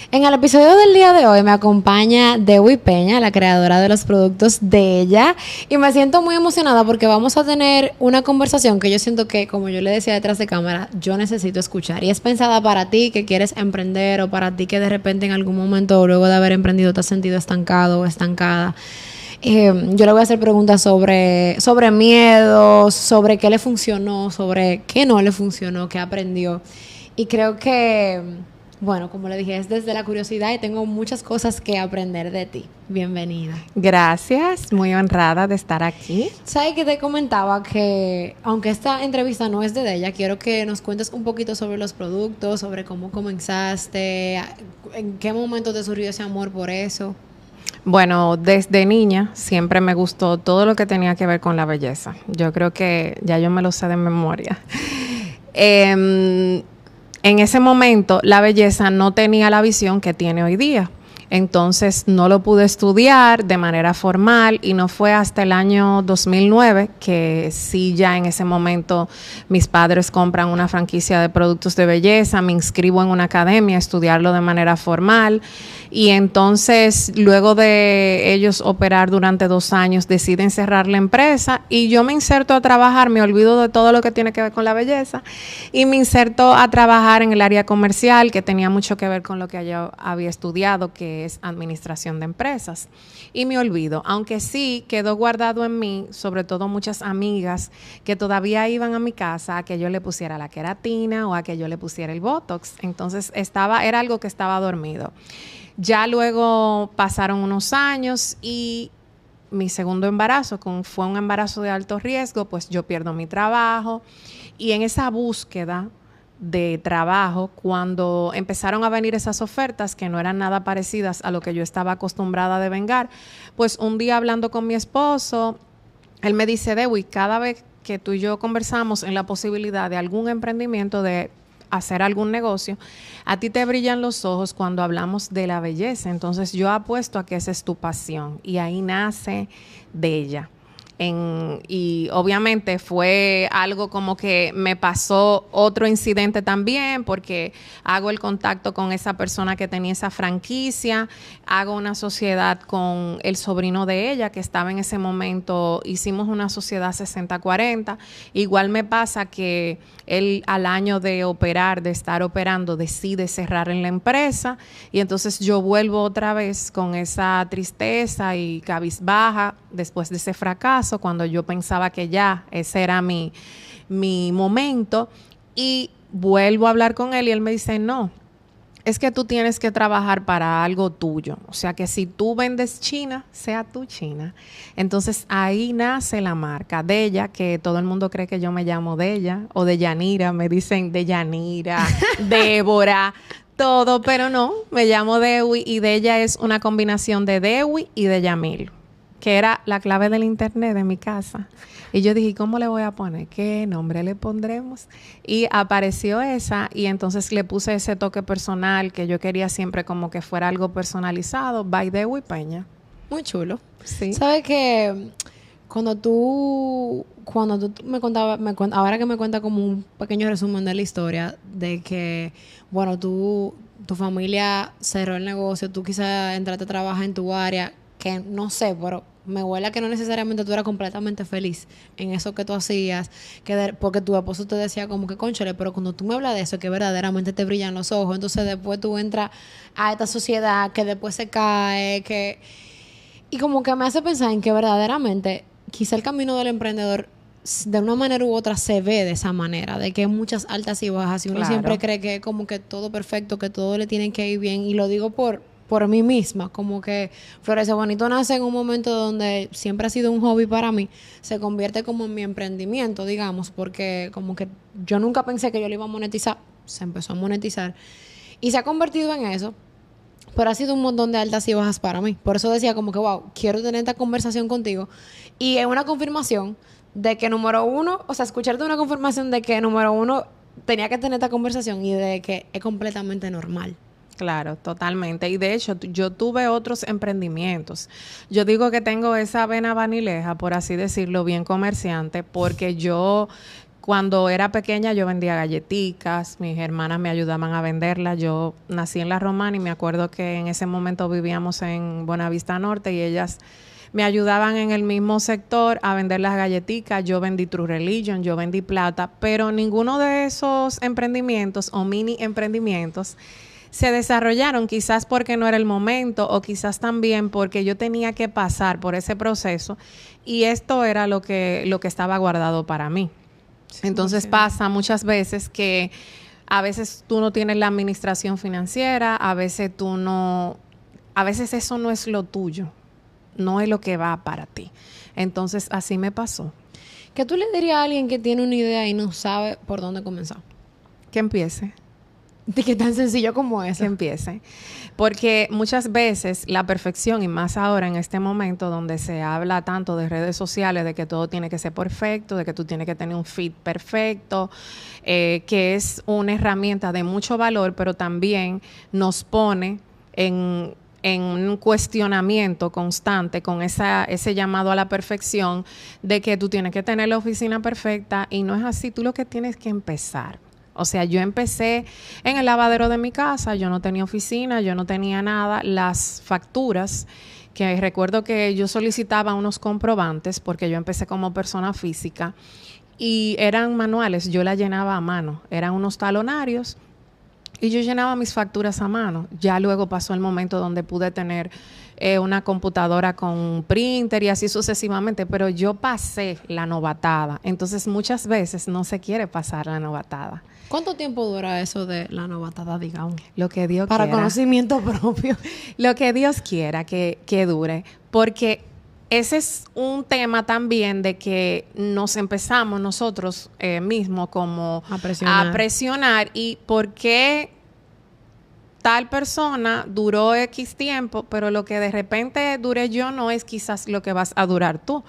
En el episodio del día de hoy me acompaña Dewi Peña, la creadora de los productos de ella, y me siento muy emocionada porque vamos a tener una conversación que yo siento que, como yo le decía detrás de cámara, yo necesito escuchar, y es pensada para ti que quieres emprender o para ti que de repente en algún momento luego de haber emprendido te has sentido estancado o estancada. Yo le voy a hacer preguntas sobre miedos, sobre qué le funcionó, sobre qué no le funcionó, qué aprendió. Y creo que, bueno, como le dije, es desde la curiosidad y tengo muchas cosas que aprender de ti. Bienvenida. Gracias, muy honrada de estar aquí. ¿Sabes que te comentaba que, aunque esta entrevista no es de ella, quiero que nos cuentes un poquito sobre los productos, sobre cómo comenzaste, en qué momento te surgió ese amor por eso? Bueno, desde niña siempre me gustó todo lo que tenía que ver con la belleza. Yo creo que ya yo me lo sé de memoria. En ese momento la belleza no tenía la visión que tiene hoy día. Entonces no lo pude estudiar de manera formal y no fue hasta el año 2009 que sí, ya en ese momento mis padres compran una franquicia de productos de belleza, me inscribo en una academia a estudiarlo de manera formal y entonces luego de ellos operar durante 2 años deciden cerrar la empresa y yo me inserto a trabajar, me olvido de todo lo que tiene que ver con la belleza y me inserto a trabajar en el área comercial que tenía mucho que ver con lo que yo había estudiado, que es administración de empresas, y me olvido, aunque sí quedó guardado en mí, sobre todo muchas amigas que todavía iban a mi casa a que yo le pusiera la queratina o a que yo le pusiera el Botox, entonces era algo que estaba dormido. Ya luego pasaron unos años y mi segundo embarazo, fue un embarazo de alto riesgo, pues yo pierdo mi trabajo y en esa búsqueda de trabajo, cuando empezaron a venir esas ofertas que no eran nada parecidas a lo que yo estaba acostumbrada a devengar, pues un día hablando con mi esposo, él me dice, Dewi, cada vez que tú y yo conversamos en la posibilidad de algún emprendimiento, de hacer algún negocio, a ti te brillan los ojos cuando hablamos de la belleza, entonces yo apuesto a que esa es tu pasión y ahí nace Bella. Y obviamente fue algo como que me pasó otro incidente también porque hago el contacto con esa persona que tenía esa franquicia, hago una sociedad con el sobrino de ella que estaba en ese momento, hicimos una sociedad 60-40, igual me pasa que él al año de operar, de estar operando, decide cerrar en la empresa y entonces yo vuelvo otra vez con esa tristeza y cabizbaja después de ese fracaso, cuando yo pensaba que ya ese era mi momento, y vuelvo a hablar con él y él me dice, no, es que tú tienes que trabajar para algo tuyo, o sea que si tú vendes China, sea tu China. Entonces ahí nace la marca de ella, que todo el mundo cree que yo me llamo Della o de Yanira, me dicen de Yanira, Débora, todo, pero no, me llamo Dewi y Della es una combinación de Dewi y de Yamil, que era la clave del internet de mi casa. Y yo dije, ¿cómo le voy a poner? ¿Qué nombre le pondremos? Y apareció esa y entonces le puse ese toque personal que yo quería siempre como que fuera algo personalizado, by Dewi Peña. Muy chulo. Sí. ¿Sabes que cuando tú me contabas, ahora que me cuenta como un pequeño resumen de la historia, de que, bueno, tu familia cerró el negocio, tú quizás entraste a trabajar en tu área, que no sé, pero me huele a que no necesariamente tú eras completamente feliz en eso que tú hacías, porque tu esposo te decía como que cónchale, pero cuando tú me hablas de eso, que verdaderamente te brillan los ojos, entonces después tú entras a esta sociedad que después se cae, y como que me hace pensar en que verdaderamente quizá el camino del emprendedor de una manera u otra se ve de esa manera, de que hay muchas altas y bajas y uno siempre cree que es como que todo perfecto, que todo le tiene que ir bien, y lo digo por mí misma, como que Florece Bonito nace en un momento donde siempre ha sido un hobby para mí, se convierte como en mi emprendimiento, digamos, porque como que yo nunca pensé que yo lo iba a monetizar, se empezó a monetizar y se ha convertido en eso, pero ha sido un montón de altas y bajas para mí. Por eso decía como que, wow, quiero tener esta conversación contigo, y es una confirmación de que número uno, o sea, escucharte una confirmación de que número uno tenía que tener esta conversación y de que es completamente normal. Claro, totalmente. Y de hecho, yo tuve otros emprendimientos. Yo digo que tengo esa vena vanileja, por así decirlo, bien comerciante, porque yo Cuando era pequeña yo vendía galletitas, mis hermanas me ayudaban a venderlas. Yo nací en La Romana y me acuerdo que en ese momento vivíamos en Buenavista Norte y ellas me ayudaban en el mismo sector a vender las galletitas. Yo vendí True Religion, yo vendí Plata, pero ninguno de esos emprendimientos o mini emprendimientos se desarrollaron, quizás porque no era el momento o quizás también porque yo tenía que pasar por ese proceso y esto era lo que estaba guardado para mí. Entonces pasa muchas veces que a veces tú no tienes la administración financiera, a veces eso no es lo tuyo, no es lo que va para ti. Entonces así me pasó. ¿Qué tú le dirías a alguien que tiene una idea y no sabe por dónde comenzar? Que empiece. De que tan sencillo como eso. Que empiece. Porque muchas veces la perfección, y más ahora en este momento donde se habla tanto de redes sociales, de que todo tiene que ser perfecto, de que tú tienes que tener un feed perfecto, que es una herramienta de mucho valor, pero también nos pone en un cuestionamiento constante con ese llamado a la perfección de que tú tienes que tener la oficina perfecta y no es así. Tú lo que tienes que empezar. O sea, yo empecé en el lavadero de mi casa, yo no tenía oficina, yo no tenía nada. Las facturas, que recuerdo que yo solicitaba unos comprobantes porque yo empecé como persona física y eran manuales, yo las llenaba a mano, eran unos talonarios y yo llenaba mis facturas a mano. Ya luego pasó el momento donde pude tener una computadora con printer y así sucesivamente, pero yo pasé la novatada. Entonces muchas veces no se quiere pasar la novatada. ¿Cuánto tiempo dura eso de la novatada, digamos? Lo que Dios para quiera. Conocimiento propio. Lo que Dios quiera que dure. Porque ese es un tema también de que nos empezamos nosotros mismos como a presionar. Y por qué tal persona duró X tiempo, pero lo que de repente dure yo no es quizás lo que vas a durar tú.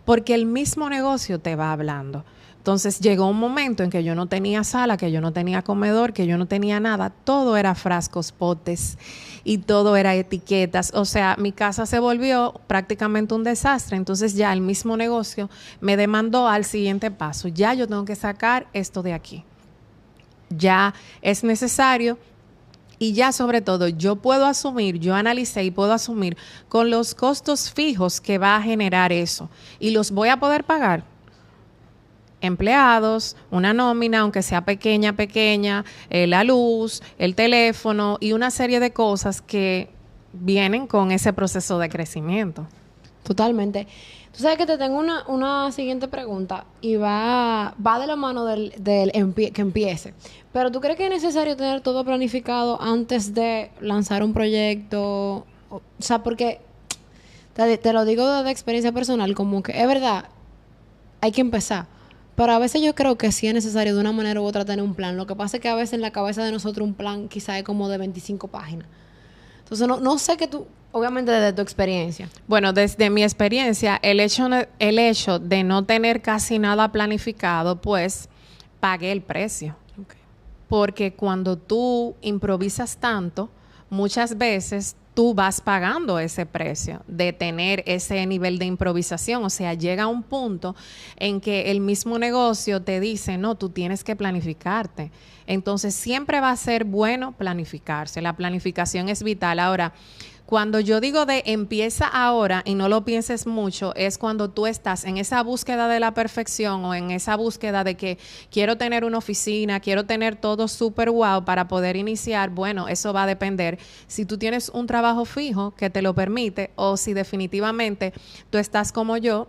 Porque el mismo negocio te va hablando. Entonces llegó un momento en que yo no tenía sala, que yo no tenía comedor, que yo no tenía nada. Todo era frascos, potes y todo era etiquetas. O sea, mi casa se volvió prácticamente un desastre. Entonces ya el mismo negocio me demandó al siguiente paso. Ya yo tengo que sacar esto de aquí. Ya es necesario. Y ya sobre todo yo puedo asumir, yo analicé y puedo asumir con los costos fijos que va a generar eso. Y los voy a poder pagar. Empleados, una nómina, aunque sea pequeña, la luz, el teléfono y una serie de cosas que vienen con ese proceso de crecimiento. Totalmente. Tú sabes que te tengo una siguiente pregunta y va de la mano que empiece. Pero ¿tú crees que es necesario tener todo planificado antes de lanzar un proyecto? O sea, porque te lo digo de experiencia personal, como que es verdad, hay que empezar. Pero a veces yo creo que sí es necesario de una manera u otra tener un plan. Lo que pasa es que a veces en la cabeza de nosotros un plan quizá es como de 25 páginas. Entonces no sé que tú, obviamente desde tu experiencia. Bueno, desde mi experiencia, el hecho de no tener casi nada planificado, pues pagué el precio. Okay. Porque cuando tú improvisas tanto, muchas veces tú vas pagando ese precio de tener ese nivel de improvisación. O sea, llega un punto en que el mismo negocio te dice, no, tú tienes que planificarte. Entonces, siempre va a ser bueno planificarse. La planificación es vital. Ahora, cuando yo digo de empieza ahora y no lo pienses mucho, es cuando tú estás en esa búsqueda de la perfección o en esa búsqueda de que quiero tener una oficina, quiero tener todo súper wow para poder iniciar. Bueno, eso va a depender si tú tienes un trabajo fijo que te lo permite o si definitivamente tú estás como yo,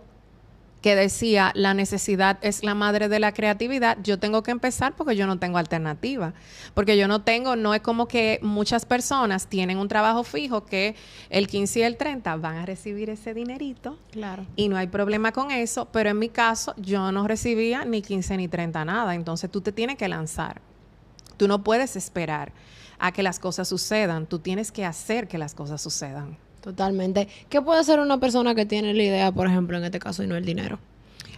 que decía, la necesidad es la madre de la creatividad. Yo tengo que empezar porque yo no tengo alternativa. Porque no es como que muchas personas tienen un trabajo fijo que el 15 y el 30 van a recibir ese dinerito. Claro. Y no hay problema con eso, pero en mi caso yo no recibía ni 15 ni 30 nada. Entonces tú te tienes que lanzar. Tú no puedes esperar a que las cosas sucedan. Tú tienes que hacer que las cosas sucedan. Totalmente. ¿Qué puede hacer una persona que tiene la idea, por ejemplo, en este caso, y no el dinero?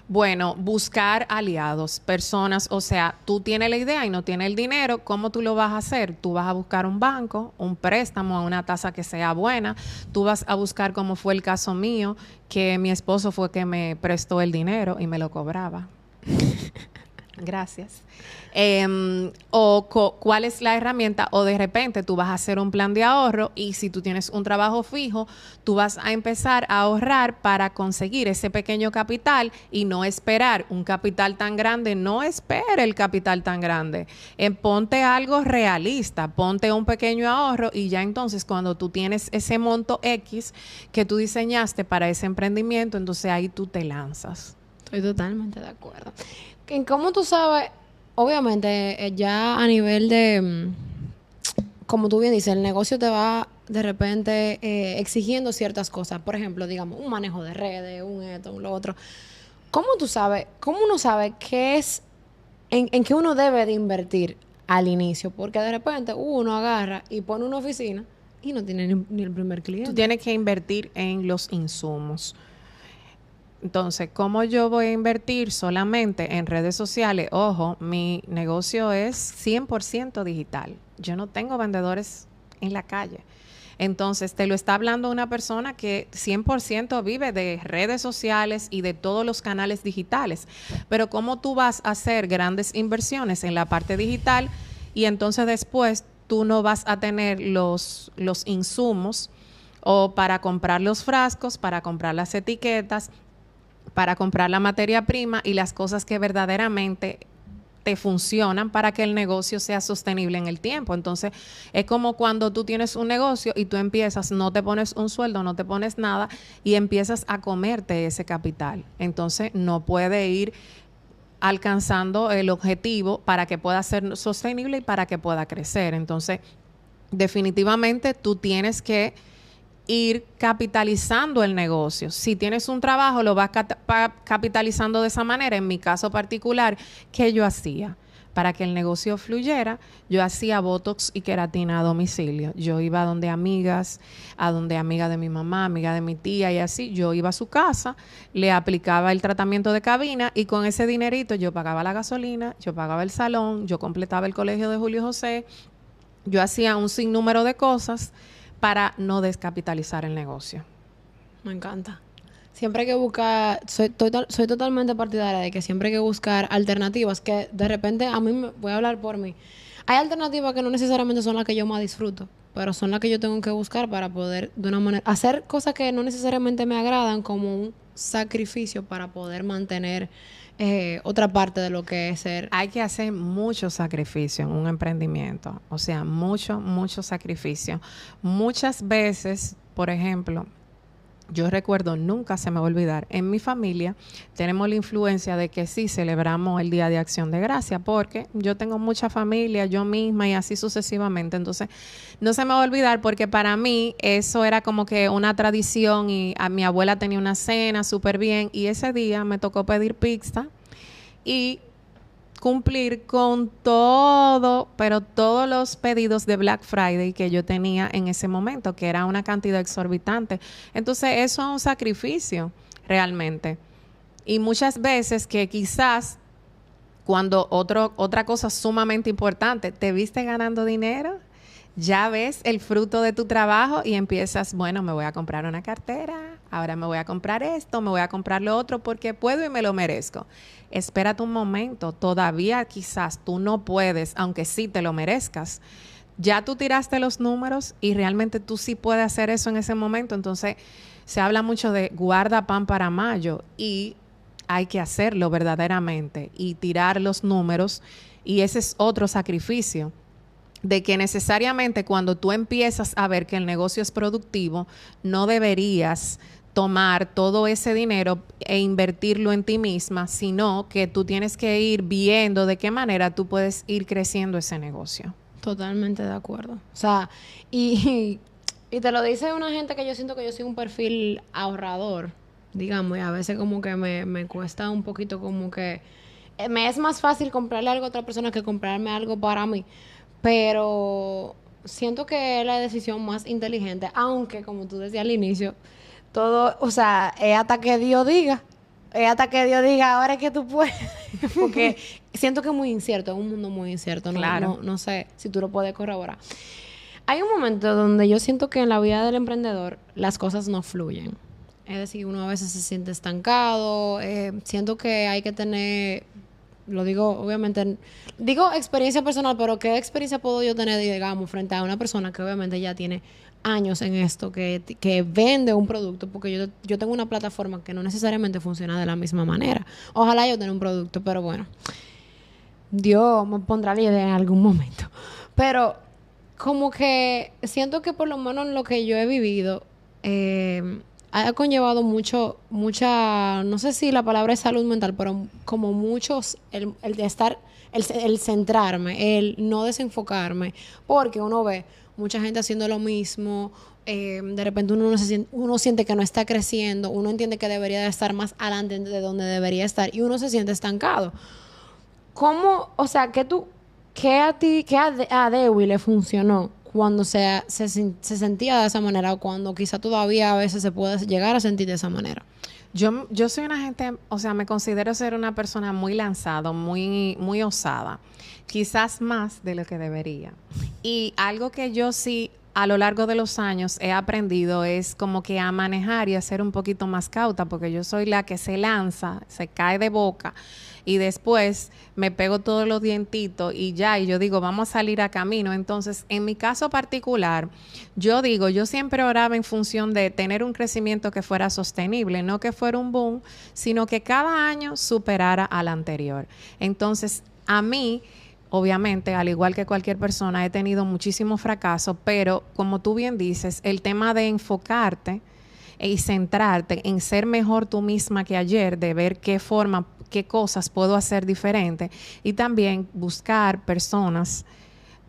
Bueno, buscar aliados, personas, o sea, tú tienes la idea y no tienes el dinero, ¿cómo tú lo vas a hacer? Tú vas a buscar un banco, un préstamo a una tasa que sea buena, tú vas a buscar, como fue el caso mío, que mi esposo fue que me prestó el dinero y me lo cobraba. Gracias. ¿Cuál es la herramienta? O de repente tú vas a hacer un plan de ahorro y si tú tienes un trabajo fijo, tú vas a empezar a ahorrar para conseguir ese pequeño capital y no esperar un capital tan grande. No espere el capital tan grande. Ponte algo realista, ponte un pequeño ahorro y ya entonces cuando tú tienes ese monto X que tú diseñaste para ese emprendimiento, entonces ahí tú te lanzas. Estoy totalmente de acuerdo. ¿En cómo tú sabes? Obviamente, ya a nivel de, como tú bien dices, el negocio te va de repente exigiendo ciertas cosas. Por ejemplo, digamos, un manejo de redes, un esto, un lo otro. ¿Cómo tú sabes, cómo uno sabe qué es, en qué uno debe de invertir al inicio? Porque de repente uno agarra y pone una oficina y no tiene ni el primer cliente. Tú tienes que invertir en los insumos. Entonces, ¿cómo yo voy a invertir solamente en redes sociales? Ojo, mi negocio es 100% digital. Yo no tengo vendedores en la calle. Entonces, te lo está hablando una persona que 100% vive de redes sociales y de todos los canales digitales. Pero ¿cómo tú vas a hacer grandes inversiones en la parte digital y entonces después tú no vas a tener los insumos o para comprar los frascos, para comprar las etiquetas, para comprar la materia prima y las cosas que verdaderamente te funcionan para que el negocio sea sostenible en el tiempo? Entonces, es como cuando tú tienes un negocio y tú empiezas, no te pones un sueldo, no te pones nada y empiezas a comerte ese capital. Entonces, no puede ir alcanzando el objetivo para que pueda ser sostenible y para que pueda crecer. Entonces, definitivamente tú tienes que ir capitalizando el negocio. Si tienes un trabajo, lo vas capitalizando de esa manera. En mi caso particular, ¿qué yo hacía? Para que el negocio fluyera, yo hacía botox y queratina a domicilio. Yo iba a donde amigas de mi mamá, amiga de mi tía y así. Yo iba a su casa, le aplicaba el tratamiento de cabina y con ese dinerito yo pagaba la gasolina, yo pagaba el salón, yo completaba el colegio de Julio José. Yo hacía un sinnúmero de cosas para no descapitalizar el negocio. Me encanta. Siempre hay que buscar, soy totalmente partidaria de que siempre hay que buscar alternativas que de repente voy a hablar por mí. Hay alternativas que no necesariamente son las que yo más disfruto, pero son las que yo tengo que buscar para poder de una manera hacer cosas que no necesariamente me agradan como un sacrificio para poder mantener otra parte de lo que es ser. Hay que hacer mucho sacrificio en un emprendimiento, o sea, mucho sacrificio. Muchas veces, por ejemplo, yo recuerdo, nunca se me va a olvidar, en mi familia tenemos la influencia de que sí celebramos el Día de Acción de Gracia, porque yo tengo mucha familia, yo misma y así sucesivamente. Entonces, no se me va a olvidar porque para mí eso era como que una tradición y a mi abuela tenía una cena súper bien y ese día me tocó pedir pizza y cumplir con todo, pero todos los pedidos de Black Friday que yo tenía en ese momento, que era una cantidad exorbitante. Entonces, eso es un sacrificio realmente. Y muchas veces que quizás cuando otra cosa sumamente importante, te viste ganando dinero, ya ves el fruto de tu trabajo y empiezas, bueno, me voy a comprar una cartera, ahora me voy a comprar esto, me voy a comprar lo otro porque puedo y me lo merezco. Espérate un momento, todavía quizás tú no puedes, aunque sí te lo merezcas. Ya tú tiraste los números y realmente tú sí puedes hacer eso en ese momento. Entonces, se habla mucho de guarda pan para mayo y hay que hacerlo verdaderamente y tirar los números, y ese es otro sacrificio. De que necesariamente cuando tú empiezas a ver que el negocio es productivo, no deberías tomar todo ese dinero e invertirlo en ti misma, sino que tú tienes que ir viendo de qué manera tú puedes ir creciendo ese negocio. Totalmente de acuerdo. O sea, y te lo dice una gente que yo siento que yo soy un perfil ahorrador, digamos, y a veces como que me cuesta un poquito como que me es más fácil comprarle algo a otra persona que comprarme algo para mí. Pero siento que es la decisión más inteligente, aunque como tú decías al inicio, todo, o sea, es hasta que Dios diga. Es hasta que Dios diga, ahora es que tú puedes. Porque siento que es muy incierto, es un mundo muy incierto. Claro. No sé si tú lo puedes corroborar. Hay un momento donde yo siento que en la vida del emprendedor las cosas no fluyen. Es decir, uno a veces se siente estancado. Siento que hay que tener lo digo, obviamente, digo experiencia personal, pero ¿qué experiencia puedo yo tener, digamos, frente a una persona que obviamente ya tiene años en esto, que vende un producto? Porque yo tengo una plataforma que no necesariamente funciona de la misma manera. Ojalá yo tenga un producto, pero bueno, Dios me pondrá la idea en algún momento. Pero como que siento que por lo menos en lo que yo he vivido, ha conllevado mucha, no sé si la palabra es salud mental, pero como muchos, el de estar, el centrarme, el no desenfocarme, porque uno ve mucha gente haciendo lo mismo, de repente uno siente que no está creciendo, uno entiende que debería de estar más adelante de donde debería estar y uno se siente estancado. ¿Cómo, o sea, qué a Dewey le funcionó cuando se sentía de esa manera o cuando quizá todavía a veces se puede llegar a sentir de esa manera? Yo soy una gente, o sea, me considero ser una persona muy lanzada, muy osada, quizás más de lo que debería. Y algo que yo sí a lo largo de los años he aprendido es como que a manejar y a ser un poquito más cauta, porque yo soy la que se lanza, se cae de boca y después me pego todos los dientitos y ya, y yo digo, vamos a salir a camino. Entonces, en mi caso particular, yo digo, yo siempre oraba en función de tener un crecimiento que fuera sostenible, no que fuera un boom, sino que cada año superara al anterior. Entonces, a mí, obviamente, al igual que cualquier persona, he tenido muchísimo fracaso, pero como tú bien dices, el tema de enfocarte y centrarte en ser mejor tú misma que ayer, de ver qué cosas puedo hacer diferente y también buscar personas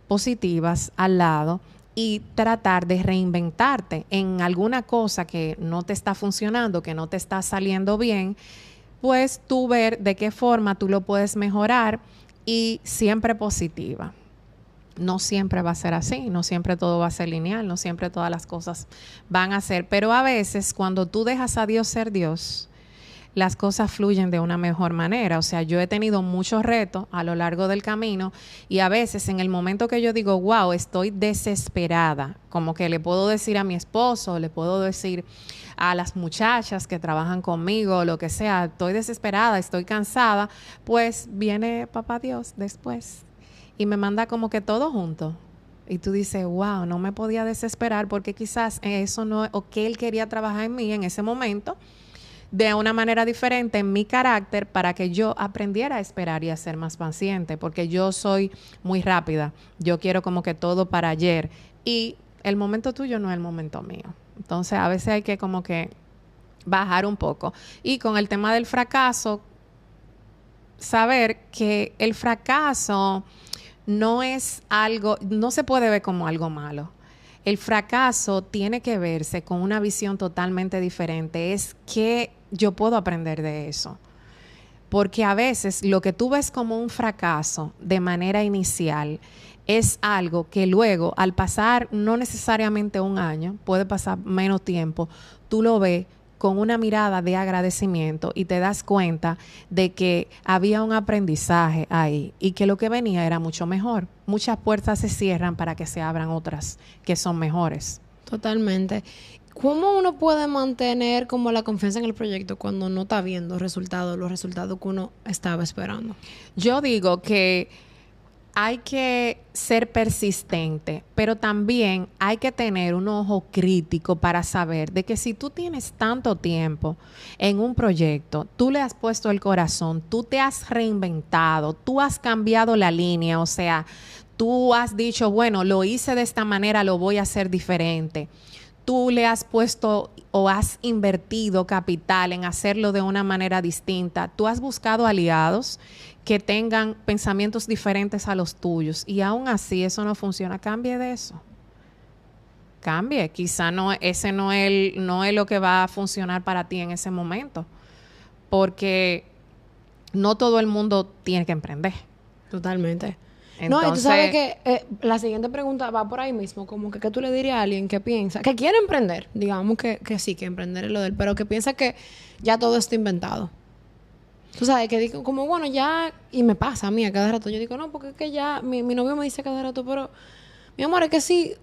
positivas al lado y tratar de reinventarte en alguna cosa que no te está funcionando, que no te está saliendo bien, pues tú ver de qué forma tú lo puedes mejorar y siempre positiva. No siempre va a ser así, no siempre todo va a ser lineal, no siempre todas las cosas van a ser, pero a veces cuando tú dejas a Dios ser Dios, las cosas fluyen de una mejor manera. O sea, yo he tenido muchos retos a lo largo del camino y a veces en el momento que yo digo, wow, estoy desesperada, como que le puedo decir a mi esposo, le puedo decir a las muchachas que trabajan conmigo, lo que sea, estoy desesperada, estoy cansada, pues viene Papá Dios después y me manda como que todo junto. Y tú dices, wow, no me podía desesperar porque quizás eso no, o que Él quería trabajar en mí en ese momento de una manera diferente en mi carácter para que yo aprendiera a esperar y a ser más paciente, porque yo soy muy rápida. Yo quiero como que todo para ayer y el momento tuyo no es el momento mío. Entonces, a veces hay que como que bajar un poco. Y con el tema del fracaso, saber que el fracaso no es algo, no se puede ver como algo malo. El fracaso tiene que verse con una visión totalmente diferente. Es que yo puedo aprender de eso. Porque a veces lo que tú ves como un fracaso de manera inicial es algo que luego, al pasar no necesariamente un año, puede pasar menos tiempo, tú lo ves con una mirada de agradecimiento y te das cuenta de que había un aprendizaje ahí y que lo que venía era mucho mejor. Muchas puertas se cierran para que se abran otras que son mejores. Totalmente. ¿Cómo uno puede mantener como la confianza en el proyecto cuando no está viendo los resultados que uno estaba esperando? Yo digo que hay que ser persistente, pero también hay que tener un ojo crítico para saber de que si tú tienes tanto tiempo en un proyecto, tú le has puesto el corazón, tú te has reinventado, tú has cambiado la línea, o sea, tú has dicho, bueno, lo hice de esta manera, lo voy a hacer diferente. Tú le has puesto o has invertido capital en hacerlo de una manera distinta. Tú has buscado aliados que tengan pensamientos diferentes a los tuyos y aún así eso no funciona. Cambie de eso. Cambie. Quizá ese no es lo que va a funcionar para ti en ese momento. Porque no todo el mundo tiene que emprender. Totalmente. Entonces, no, y tú sabes que la siguiente pregunta va por ahí mismo, como que ¿qué tú le dirías a alguien que piensa, que quiere emprender? Digamos que sí, que emprender es lo del, pero que piensa que ya todo está inventado. Tú sabes, que digo, como bueno, ya, y me pasa a mí a cada rato, yo digo, no, porque es que ya, mi novio me dice a cada rato, pero, mi amor, es que sí,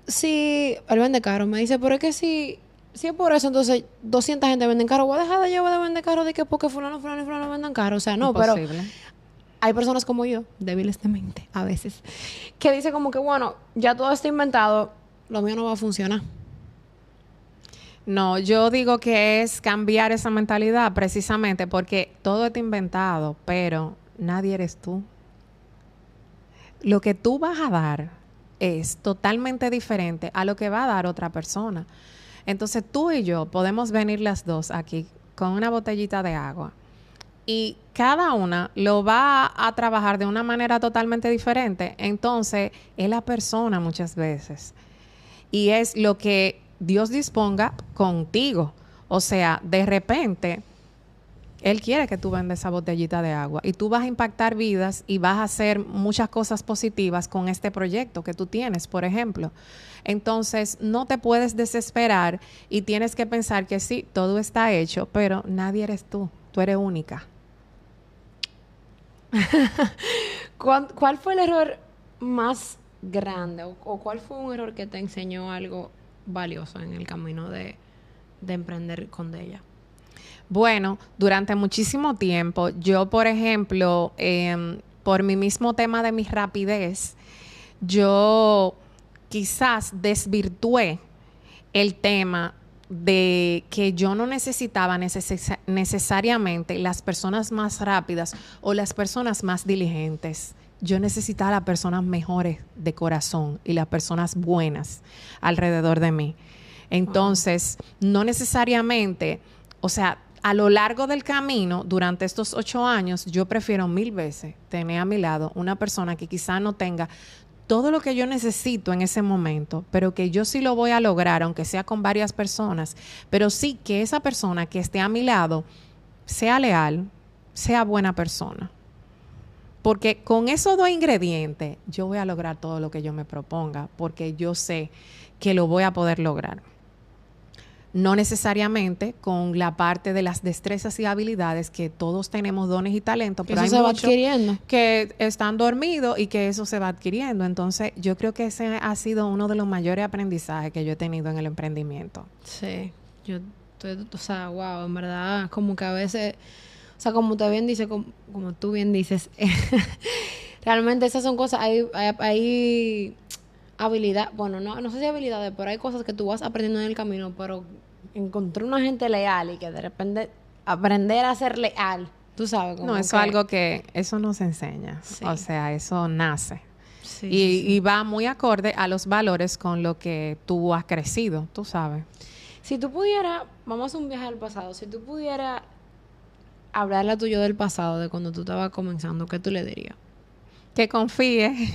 él vende carro, me dice, pero es que si es por eso, entonces 200 gente venden carro, voy a dejar de yo de vender carro de que porque fulano venden carro, o sea, no, imposible. pero hay personas como yo, débiles de mente a veces, que dicen como que, bueno, ya todo está inventado, lo mío no va a funcionar. No, yo digo que es cambiar esa mentalidad precisamente porque todo está inventado, pero nadie eres tú. Lo que tú vas a dar es totalmente diferente a lo que va a dar otra persona. Entonces tú y yo podemos venir las dos aquí con una botellita de agua y cada una lo va a trabajar de una manera totalmente diferente. Entonces es la persona muchas veces y es lo que Dios disponga contigo. O sea, de repente Él quiere que tú vendas esa botellita de agua y tú vas a impactar vidas y vas a hacer muchas cosas positivas con este proyecto que tú tienes, por ejemplo. Entonces, no te puedes desesperar y tienes que pensar que sí, todo está hecho, pero nadie eres tú. Tú eres única. ¿Cuál fue el error más grande o cuál fue un error que te enseñó algo valioso en el camino de emprender con Della? Bueno, durante muchísimo tiempo, yo, por ejemplo, por mi mismo tema de mi rapidez, yo quizás desvirtué el tema de que yo no necesitaba necesariamente las personas más rápidas o las personas más diligentes. Yo necesitaba las personas mejores de corazón y las personas buenas alrededor de mí. Entonces, no necesariamente, o sea, a lo largo del camino, durante estos 8 años, yo prefiero 1000 veces tener a mi lado una persona que quizá no tenga todo lo que yo necesito en ese momento, pero que yo sí lo voy a lograr, aunque sea con varias personas, pero sí que esa persona que esté a mi lado sea leal, sea buena persona. Porque con esos 2 ingredientes yo voy a lograr todo lo que yo me proponga, porque yo sé que lo voy a poder lograr. No necesariamente con la parte de las destrezas y habilidades, que todos tenemos dones y talentos, pero hay muchos que están dormidos y que eso se va adquiriendo. Entonces, yo creo que ese ha sido uno de los mayores aprendizajes que yo he tenido en el emprendimiento. Sí, o sea, wow, en verdad, como que a veces, o sea, como tú bien dices, como tú bien dices, realmente esas son cosas, hay habilidad, bueno, no sé si habilidades, pero hay cosas que tú vas aprendiendo en el camino, pero encontrar una gente leal y que de repente aprender a ser leal, tú sabes. No, eso es algo que eso no se enseña, sí. O sea, eso nace. Sí, y va muy acorde a los valores con lo que tú has crecido, tú sabes. Si tú pudieras, vamos a hacer un viaje al pasado, si tú pudieras hablarle a tu yo del pasado, de cuando tú estabas comenzando, ¿qué tú le dirías? Que confíe.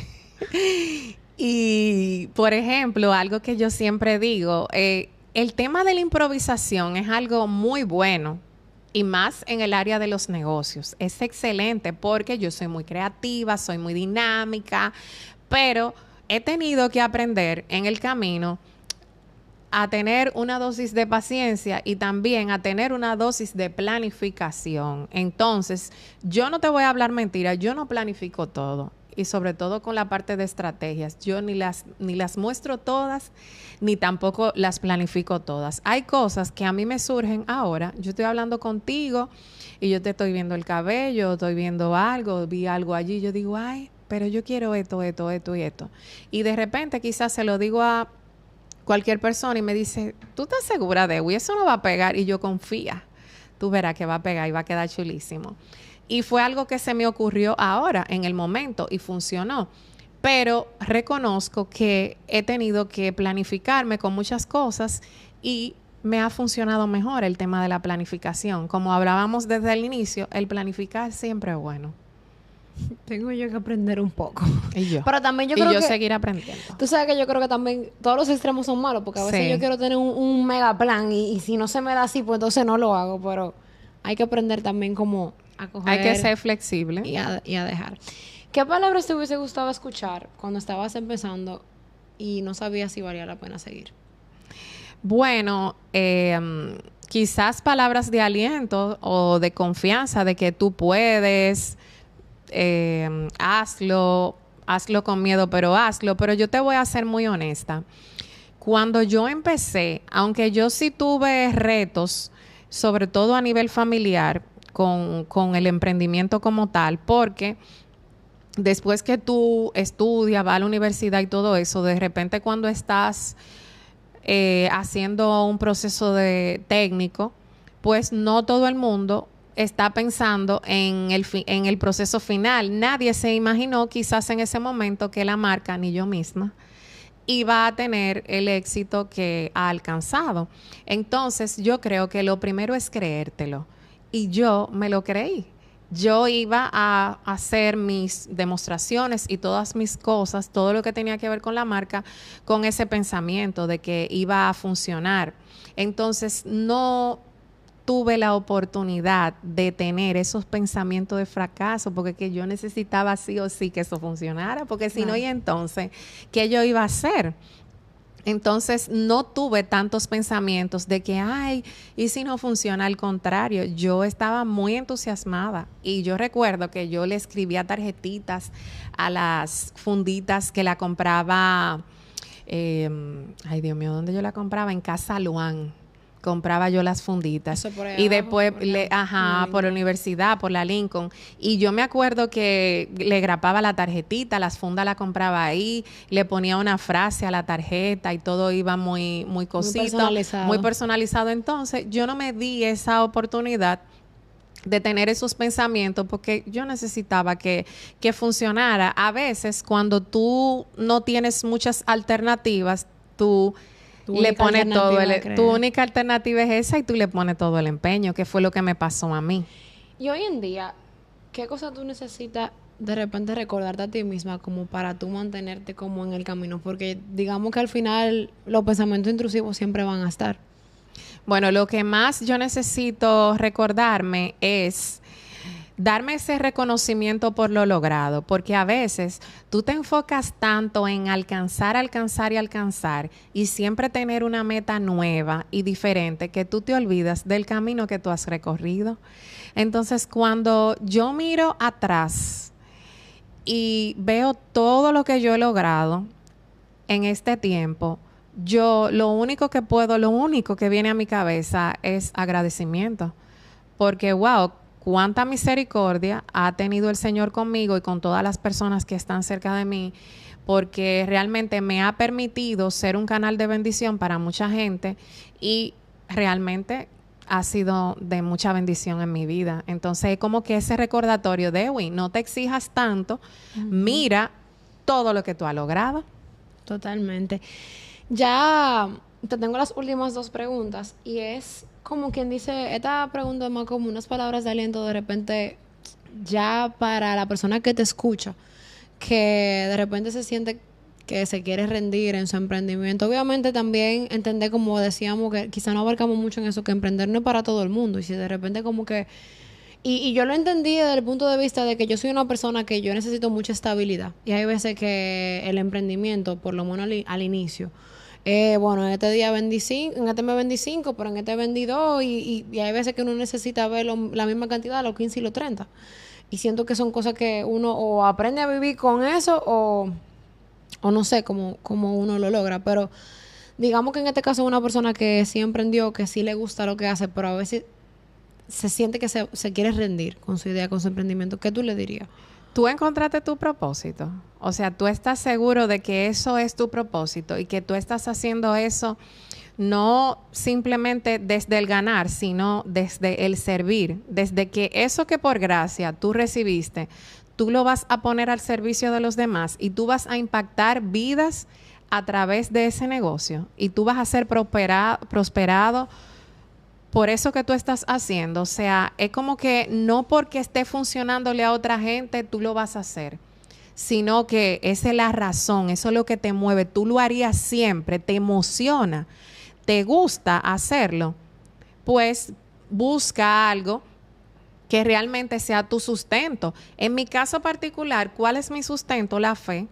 Y, por ejemplo, algo que yo siempre digo, el tema de la improvisación es algo muy bueno y más en el área de los negocios. Es excelente porque yo soy muy creativa, soy muy dinámica, pero he tenido que aprender en el camino a tener una dosis de paciencia y también a tener una dosis de planificación. Entonces, yo no te voy a hablar mentira, yo no planifico todo. Y sobre todo con la parte de estrategias. Yo ni las muestro todas, ni tampoco las planifico todas. Hay cosas que a mí me surgen ahora. Yo estoy hablando contigo y yo te estoy viendo el cabello, estoy viendo algo, vi algo allí. Yo digo, ay, pero yo quiero esto y esto. Y de repente quizás se lo digo a cualquier persona y me dice, ¿tú estás segura de eso no va a pegar? Y yo confía. Tú verás que va a pegar y va a quedar chulísimo. Y fue algo que se me ocurrió ahora, en el momento, y funcionó. Pero reconozco que he tenido que planificarme con muchas cosas y me ha funcionado mejor el tema de la planificación. Como hablábamos desde el inicio, el planificar siempre es bueno. Tengo yo que aprender un poco. Y yo. Pero también yo creo que seguir aprendiendo. Tú sabes que yo creo que también todos los extremos son malos, porque a veces yo quiero tener un mega plan y si no se me da así, pues entonces no lo hago. Pero hay que aprender también como a coger. Hay que ser flexible. Y a dejar. ¿Qué palabras te hubiese gustado escuchar cuando estabas empezando y no sabías si valía la pena seguir? Bueno, quizás palabras de aliento o de confianza de que tú puedes, hazlo con miedo, pero hazlo. Pero yo te voy a ser muy honesta. Cuando yo empecé, aunque yo sí tuve retos, sobre todo a nivel familiar, con el emprendimiento como tal, porque después que tú estudias, vas a la universidad y todo eso, de repente cuando estás haciendo un proceso de técnico, pues no todo el mundo está pensando en el proceso final. Nadie se imaginó quizás en ese momento que la marca, ni yo misma, iba a tener el éxito que ha alcanzado. Entonces, yo creo que lo primero es creértelo. Y yo me lo creí. Yo iba a hacer mis demostraciones y todas mis cosas, todo lo que tenía que ver con la marca, con ese pensamiento de que iba a funcionar. Entonces, no tuve la oportunidad de tener esos pensamientos de fracaso, porque que yo necesitaba sí o sí que eso funcionara, porque si no, y entonces, ¿qué yo iba a hacer? Entonces no tuve tantos pensamientos de que, ay, ¿y si no funciona? Al contrario, yo estaba muy entusiasmada y yo recuerdo que yo le escribía tarjetitas a las funditas que la compraba, ay Dios mío, ¿dónde yo la compraba? En Casa Luan. Compraba yo las funditas. Eso por ahí Y abajo, después, por la Lincoln. universidad, por la Lincoln. Y yo me acuerdo que le grapaba la tarjetita, las fundas la compraba ahí, le ponía una frase a la tarjeta y todo iba muy, muy cosito, muy personalizado. Entonces, yo no me di esa oportunidad de tener esos pensamientos porque yo necesitaba que funcionara. A veces, cuando tú no tienes muchas alternativas, tú le pones todo tu única alternativa es esa y tú le pones todo el empeño, que fue lo que me pasó a mí. Y hoy en día, ¿qué cosa tú necesitas de repente recordarte a ti misma como para tú mantenerte como en el camino? Porque digamos que al final los pensamientos intrusivos siempre van a estar. Bueno, lo que más yo necesito recordarme es darme ese reconocimiento por lo logrado, porque a veces tú te enfocas tanto en alcanzar, alcanzar y alcanzar y siempre tener una meta nueva y diferente que tú te olvidas del camino que tú has recorrido. Entonces, cuando yo miro atrás y veo todo lo que yo he logrado en este tiempo, lo único que viene a mi cabeza es agradecimiento, porque wow, cuánta misericordia ha tenido el Señor conmigo y con todas las personas que están cerca de mí, porque realmente me ha permitido ser un canal de bendición para mucha gente y realmente ha sido de mucha bendición en mi vida. Entonces, como que ese recordatorio de, uy, no te exijas tanto, mira todo lo que tú has logrado. Totalmente. Ya te tengo las últimas dos preguntas y es como quien dice, esta pregunta es más como unas palabras de aliento de repente ya para la persona que te escucha, que de repente se siente que se quiere rendir en su emprendimiento. Obviamente también entender, como decíamos, que quizá no abarcamos mucho en eso, que emprender no es para todo el mundo. Y si de repente como que... Y yo lo entendí desde el punto de vista de que yo soy una persona que yo necesito mucha estabilidad. Y hay veces que el emprendimiento, por lo menos al inicio, bueno, en este día vendí 5, en este me vendí 5, pero en este vendí 2 y hay veces que uno necesita ver la misma cantidad, los 15 y los 30. Y siento que son cosas que uno o aprende a vivir con eso o no sé cómo uno lo logra. Pero digamos que en este caso es una persona que sí emprendió, que sí le gusta lo que hace, pero a veces se siente que se quiere rendir con su idea, con su emprendimiento. ¿Qué tú le dirías? Tú encontraste tu propósito. O sea, tú estás seguro de que eso es tu propósito y que tú estás haciendo eso no simplemente desde el ganar, sino desde el servir. Desde que eso que por gracia tú recibiste, tú lo vas a poner al servicio de los demás y tú vas a impactar vidas a través de ese negocio y tú vas a ser prosperado por eso que tú estás haciendo. O sea, es como que no porque esté funcionándole a otra gente, tú lo vas a hacer, sino que esa es la razón, eso es lo que te mueve. Tú lo harías siempre, te emociona, te gusta hacerlo. Pues busca algo que realmente sea tu sustento. En mi caso particular, ¿cuál es mi sustento? La fe.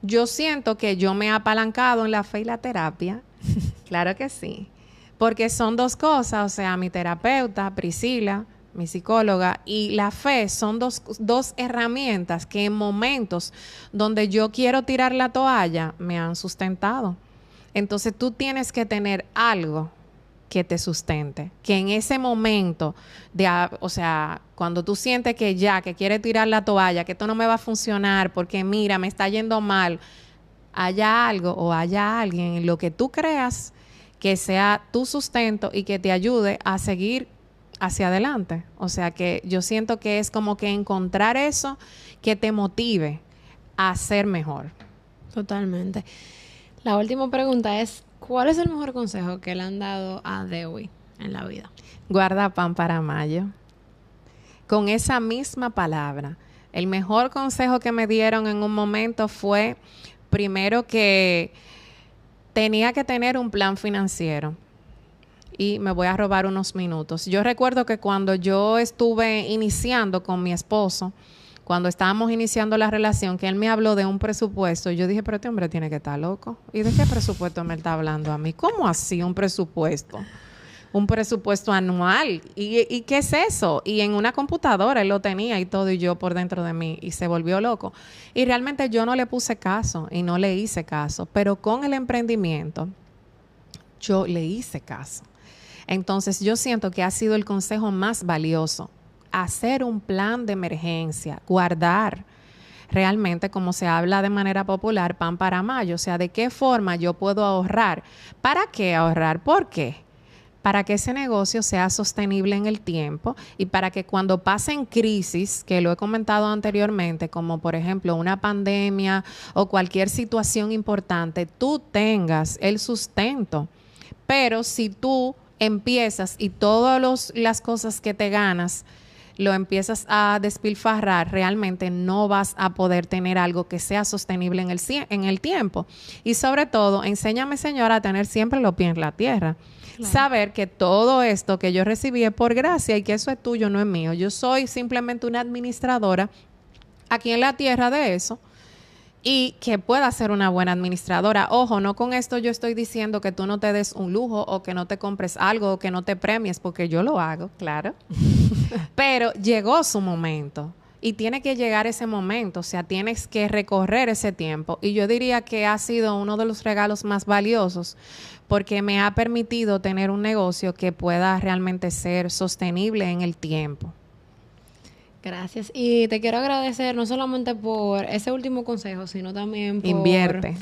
Yo siento que yo me he apalancado en la fe y la terapia. Claro que sí. Porque son dos cosas, o sea, mi terapeuta, Priscila, mi psicóloga, y la fe son dos herramientas que en momentos donde yo quiero tirar la toalla me han sustentado. Entonces tú tienes que tener algo que te sustente, que en ese momento o sea, cuando tú sientes que quieres tirar la toalla, que esto no me va a funcionar porque mira, me está yendo mal, haya algo o haya alguien en lo que tú creas que sea tu sustento y que te ayude a seguir hacia adelante. O sea, que yo siento que es como que encontrar eso que te motive a ser mejor. Totalmente. La última pregunta es, ¿cuál es el mejor consejo que le han dado a Dewey en la vida? Guarda pan para mayo. Con esa misma palabra. El mejor consejo que me dieron en un momento fue, primero, que tenía que tener un plan financiero. Y me voy a robar unos minutos. Yo recuerdo que cuando yo estuve iniciando con mi esposo, cuando estábamos iniciando la relación, que él me habló de un presupuesto, yo dije, pero este hombre tiene que estar loco. ¿Y de qué presupuesto me está hablando a mí? ¿Cómo así un presupuesto? Un presupuesto anual. ¿Y qué es eso? Y en una computadora él lo tenía y todo, y yo por dentro de mí, y se volvió loco. Y realmente yo no le puse caso y no le hice caso, pero con el emprendimiento yo le hice caso. Entonces yo siento que ha sido el consejo más valioso. Hacer un plan de emergencia, guardar realmente, como se habla de manera popular, pan para mayo. O sea, ¿de qué forma yo puedo ahorrar? ¿Para qué ahorrar? ¿Por qué? Para que ese negocio sea sostenible en el tiempo y para que cuando pasen crisis, que lo he comentado anteriormente, como por ejemplo una pandemia o cualquier situación importante, tú tengas el sustento. Pero si tú empiezas y todas las cosas que te ganas lo empiezas a despilfarrar, realmente no vas a poder tener algo que sea sostenible en el tiempo. Y sobre todo, enséñame, señora, a tener siempre los pies en la tierra. Claro. Saber que todo esto que yo recibí es por gracia y que eso es tuyo, no es mío. Yo soy simplemente una administradora aquí en la tierra de eso. Y que pueda ser una buena administradora. Ojo, no con esto yo estoy diciendo que tú no te des un lujo o que no te compres algo o que no te premies, porque yo lo hago, claro. Pero llegó su momento y tiene que llegar ese momento, o sea, tienes que recorrer ese tiempo. Y yo diría que ha sido uno de los regalos más valiosos porque me ha permitido tener un negocio que pueda realmente ser sostenible en el tiempo. Gracias. Y te quiero agradecer no solamente por ese último consejo, sino también por... Invierte.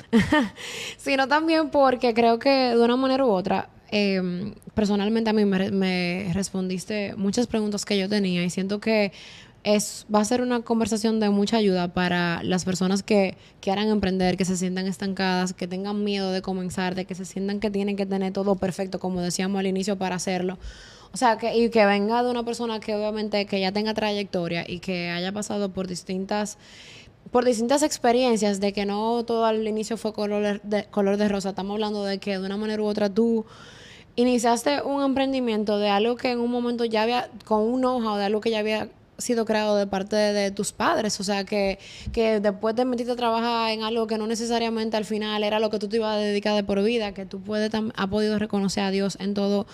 Sino también porque creo que de una manera u otra, personalmente a mí me respondiste muchas preguntas que yo tenía y siento que va a ser una conversación de mucha ayuda para las personas que quieran emprender, que se sientan estancadas, que tengan miedo de comenzar, de que se sientan que tienen que tener todo perfecto, como decíamos al inicio, para hacerlo. O sea, que venga de una persona que obviamente que ya tenga trayectoria y que haya pasado por distintas experiencias, de que no todo al inicio fue color de rosa. Estamos hablando de que de una manera u otra tú iniciaste un emprendimiento de algo que en un momento ya había, con un know-how de algo que ya había sido creado de parte de tus padres. O sea, que después te metiste a trabajar en algo que no necesariamente al final era lo que tú te ibas a dedicar de por vida, que tú has podido reconocer a Dios en todo.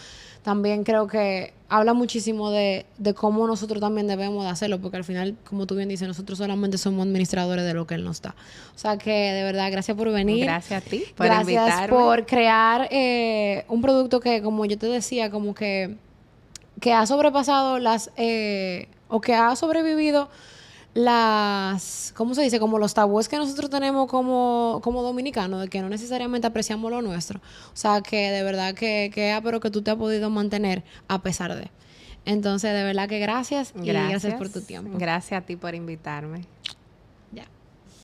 También creo que habla muchísimo de cómo nosotros también debemos de hacerlo, porque al final, como tú bien dices, nosotros solamente somos administradores de lo que Él nos da. O sea que, de verdad, gracias por venir. Gracias a ti por invitarme. Gracias por crear un producto que, como yo te decía, como que ha sobrepasado o que ha sobrevivido ¿cómo se dice? Como los tabúes que nosotros tenemos como dominicanos, de que no necesariamente apreciamos lo nuestro. O sea, que de verdad pero que tú te has podido mantener a pesar de. Entonces, de verdad que gracias y gracias por tu tiempo. Gracias a ti por invitarme.